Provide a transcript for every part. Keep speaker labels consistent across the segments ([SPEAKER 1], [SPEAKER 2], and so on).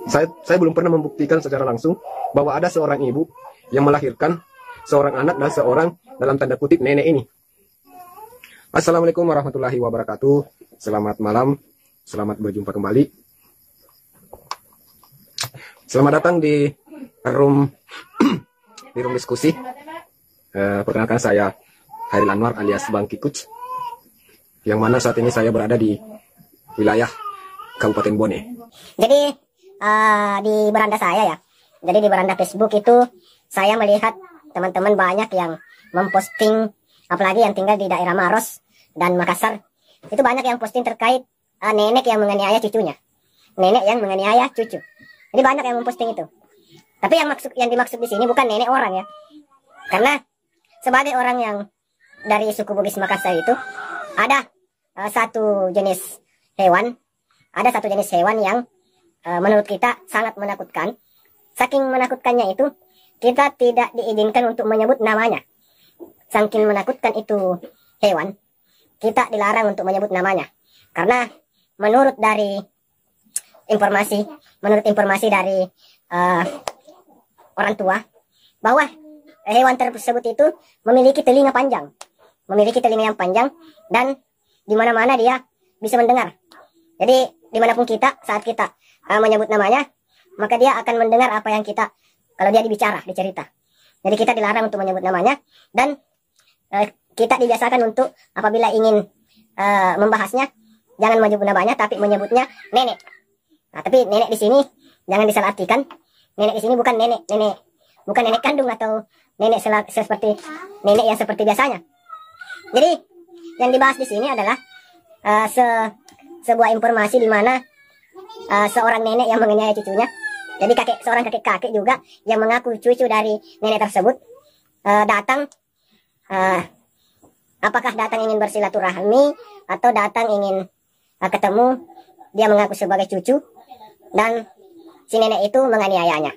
[SPEAKER 1] Saya belum pernah membuktikan secara langsung bahwa ada seorang ibu yang melahirkan seorang anak dan seorang dalam tanda kutip nenek ini. Assalamualaikum warahmatullahi wabarakatuh. Selamat malam, selamat berjumpa kembali. Selamat datang di room diskusi. Perkenalkan saya Hairil Anwar alias Bang Kikuc, yang mana saat ini saya berada di wilayah Kabupaten Bone.
[SPEAKER 2] Jadi di beranda saya ya, jadi di beranda Facebook itu saya melihat teman-teman banyak yang memposting, apalagi yang tinggal di daerah Maros dan Makassar, itu banyak yang posting terkait nenek yang menganiaya cucunya, nenek yang menganiaya cucu. Jadi banyak yang memposting itu. Tapi yang dimaksud di sini bukan nenek orang ya, karena sebagai orang yang dari suku Bugis Makassar itu ada satu jenis hewan yang menurut kita sangat menakutkan. Saking menakutkannya itu kita tidak diizinkan untuk menyebut namanya. Saking menakutkan itu hewan, kita dilarang untuk menyebut namanya. Karena menurut informasi dari orang tua, bahwa hewan tersebut itu memiliki telinga yang panjang, dan di mana-mana dia bisa mendengar. Jadi dimanapun saat kita menyebut namanya, maka dia akan mendengar apa yang kita, kalau dia dicerita. Jadi kita dilarang untuk menyebut namanya, dan kita dibiasakan untuk apabila ingin membahasnya, jangan menyebut namanya, tapi menyebutnya nenek. Nah, tapi nenek di sini jangan disalahartikan. Nenek di sini bukan nenek kandung atau nenek seperti nenek yang seperti biasanya. Jadi yang dibahas di sini adalah sebuah informasi di mana seorang nenek yang menganiaya cucunya. Jadi seorang kakek juga yang mengaku cucu dari nenek tersebut datang. Apakah datang ingin bersilaturahmi atau datang ingin ketemu? Dia mengaku sebagai cucu, dan si nenek itu menganiayanya.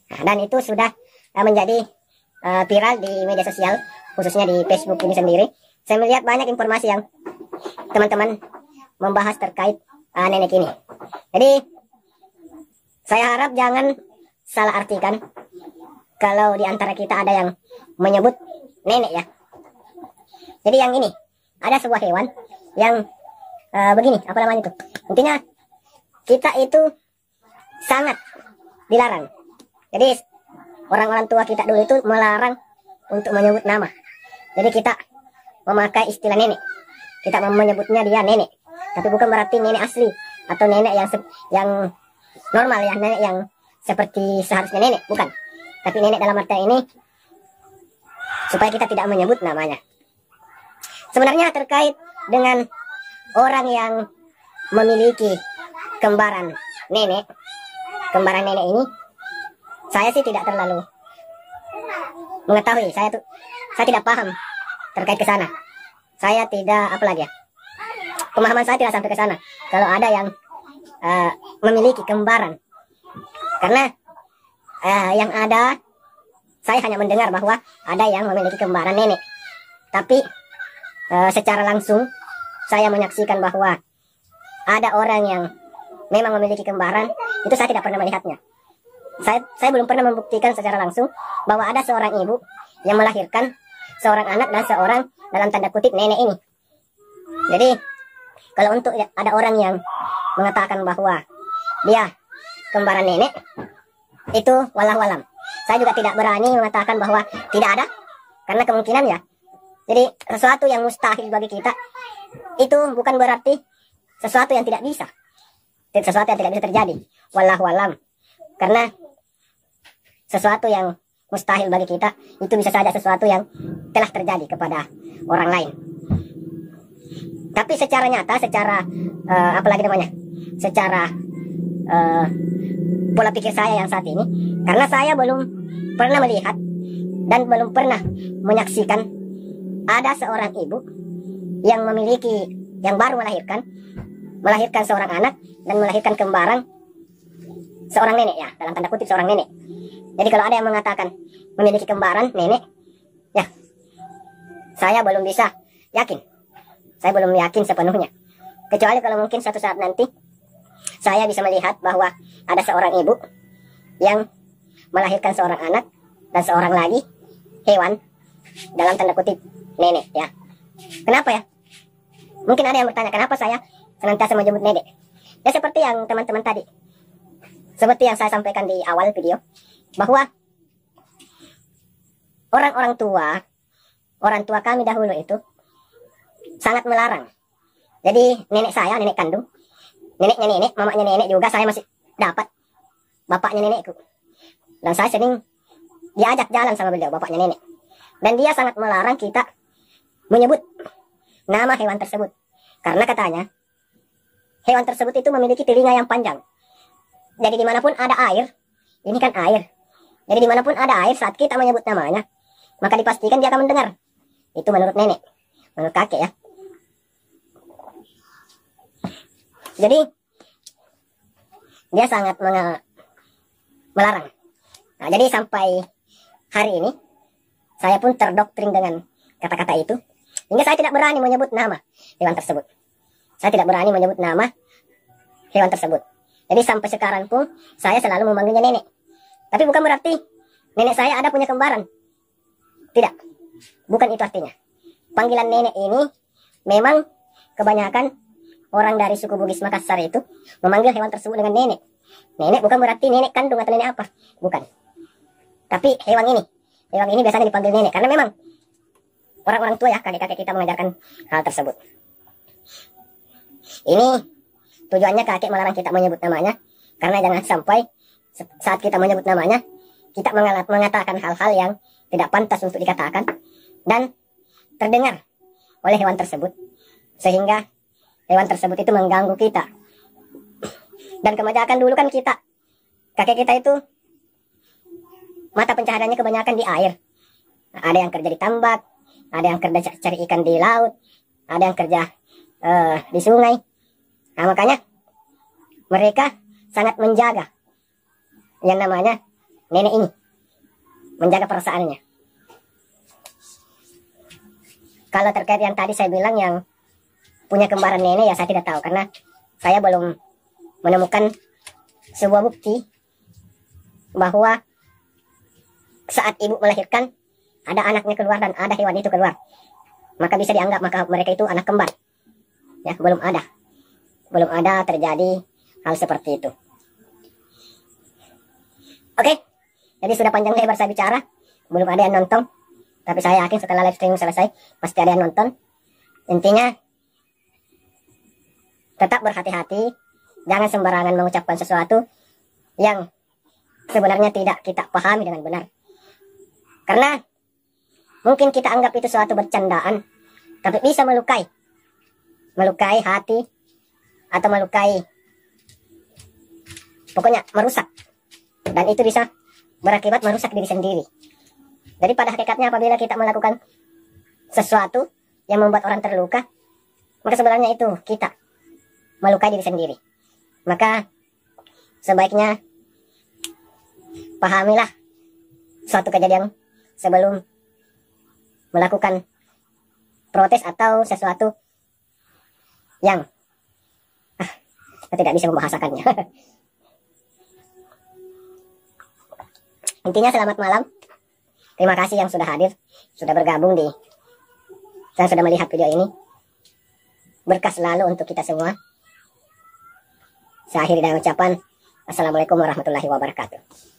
[SPEAKER 2] Nah, dan itu sudah menjadi viral di media sosial, khususnya di Facebook ini sendiri. Saya melihat banyak informasi yang teman-teman membahas terkait nenek ini. Jadi saya harap jangan salah artikan kalau di antara kita ada yang menyebut nenek ya. Jadi yang ini ada sebuah hewan yang begini, apa namanya itu? Intinya kita itu sangat dilarang. Jadi orang-orang tua kita dulu itu melarang untuk menyebut nama. Jadi kita memakai istilah nenek. Kita menyebutnya dia nenek. Tapi bukan berarti nenek asli atau nenek yang normal ya, nenek yang seperti seharusnya nenek, bukan. Tapi nenek dalam arti ini supaya kita tidak menyebut namanya. Sebenarnya terkait dengan orang yang memiliki kembaran nenek ini, saya sih tidak terlalu mengetahui. Saya tidak paham terkait ke sana. Saya tidak, apalagi ya, pemahaman saya tidak sampai ke sana kalau ada yang memiliki kembaran. Karena yang ada, saya hanya mendengar bahwa ada yang memiliki kembaran nenek. Tapi secara langsung saya menyaksikan bahwa ada orang yang memang memiliki kembaran, itu saya tidak pernah melihatnya. Saya belum pernah membuktikan secara langsung bahwa ada seorang ibu yang melahirkan seorang anak dan seorang dalam tanda kutip nenek ini. Jadi kalau untuk ada orang yang mengatakan bahwa dia kembaran nenek, itu walau alam. Saya juga tidak berani mengatakan bahwa tidak ada, karena kemungkinan ya. Jadi sesuatu yang mustahil bagi kita itu bukan berarti sesuatu yang tidak bisa. Sesuatu yang tidak bisa terjadi. Wallahu alam. Karena sesuatu yang mustahil bagi kita itu bisa saja sesuatu yang telah terjadi kepada orang lain. Tapi secara nyata, secara pola pikir saya yang saat ini, karena saya belum pernah melihat dan belum pernah menyaksikan ada seorang ibu yang baru melahirkan seorang anak dan melahirkan kembaran seorang nenek ya, dalam tanda kutip seorang nenek. Jadi kalau ada yang mengatakan memiliki kembaran nenek, ya saya belum bisa yakin. Saya belum yakin sepenuhnya. Kecuali kalau mungkin suatu saat nanti saya bisa melihat bahwa ada seorang ibu yang melahirkan seorang anak dan seorang lagi hewan, dalam tanda kutip nenek ya. Kenapa ya? Mungkin ada yang bertanya, kenapa saya senantiasa menyebut nenek? Ya seperti yang teman-teman tadi, seperti yang saya sampaikan di awal video, bahwa orang tua kami dahulu itu sangat melarang. Jadi nenek saya, nenek kandung, neneknya nenek, mamanya nenek juga, saya masih dapat bapaknya nenekku. Dan saya sering diajak jalan sama beliau, bapaknya nenek. Dan dia sangat melarang kita menyebut nama hewan tersebut. Karena katanya, hewan tersebut itu memiliki telinga yang panjang. Jadi dimanapun ada air, ini kan air. Jadi dimanapun ada air, saat kita menyebut namanya, maka dipastikan dia akan mendengar. Itu menurut nenek, menurut kakek ya. Jadi, dia sangat melarang. Nah, jadi sampai hari ini, saya pun terdoktrin dengan kata-kata itu. Hingga saya tidak berani menyebut nama hewan tersebut. Saya tidak berani menyebut nama hewan tersebut. Jadi sampai sekarang pun, saya selalu memanggilnya nenek. Tapi bukan berarti nenek saya ada punya kembaran. Tidak. Bukan itu artinya. Panggilan nenek ini memang kebanyakan orang dari suku Bugis Makassar itu memanggil hewan tersebut dengan nenek. Nenek bukan berarti nenek kandung atau nenek apa. Bukan. Tapi hewan ini biasanya dipanggil nenek. Karena memang orang-orang tua ya, kakek-kakek kita mengajarkan hal tersebut. Ini tujuannya kakek melarang kita menyebut namanya. Karena jangan sampai saat kita menyebut namanya, kita mengatakan hal-hal yang tidak pantas untuk dikatakan. Dan terdengar oleh hewan tersebut. Sehingga hewan tersebut itu mengganggu kita. Dan kebanyakan dulu kan kakek kita itu mata pencahariannya kebanyakan di air. Ada yang kerja di tambak, ada yang kerja cari ikan di laut, ada yang kerja di sungai. Nah, makanya mereka sangat menjaga yang namanya nenek ini, menjaga perasaannya. Kalau terkait yang tadi saya bilang yang punya kembaran nenek, ya saya tidak tahu, karena saya belum menemukan sebuah bukti bahwa saat ibu melahirkan ada anaknya keluar dan ada hewan itu keluar, maka bisa dianggap maka mereka itu anak kembar. Ya, belum ada terjadi hal seperti itu. Oke, jadi sudah panjang lebar saya bicara, belum ada yang nonton, tapi saya yakin setelah live streaming selesai pasti ada yang nonton. Intinya, tetap berhati-hati, jangan sembarangan mengucapkan sesuatu yang sebenarnya tidak kita pahami dengan benar. Karena mungkin kita anggap itu suatu bercandaan, tapi bisa melukai hati, atau pokoknya merusak. Dan itu bisa berakibat merusak diri sendiri. Jadi pada hakikatnya apabila kita melakukan sesuatu yang membuat orang terluka, maka sebenarnya itu kita melukai diri sendiri. Maka sebaiknya pahamilah suatu kejadian sebelum melakukan protes atau sesuatu yang tidak bisa membahasakannya. Intinya selamat malam. Terima kasih yang sudah hadir, sudah bergabung dan sudah melihat video ini. Berkah selalu untuk kita semua. Saya akhiri dengan ucapan Assalamualaikum warahmatullahi wabarakatuh.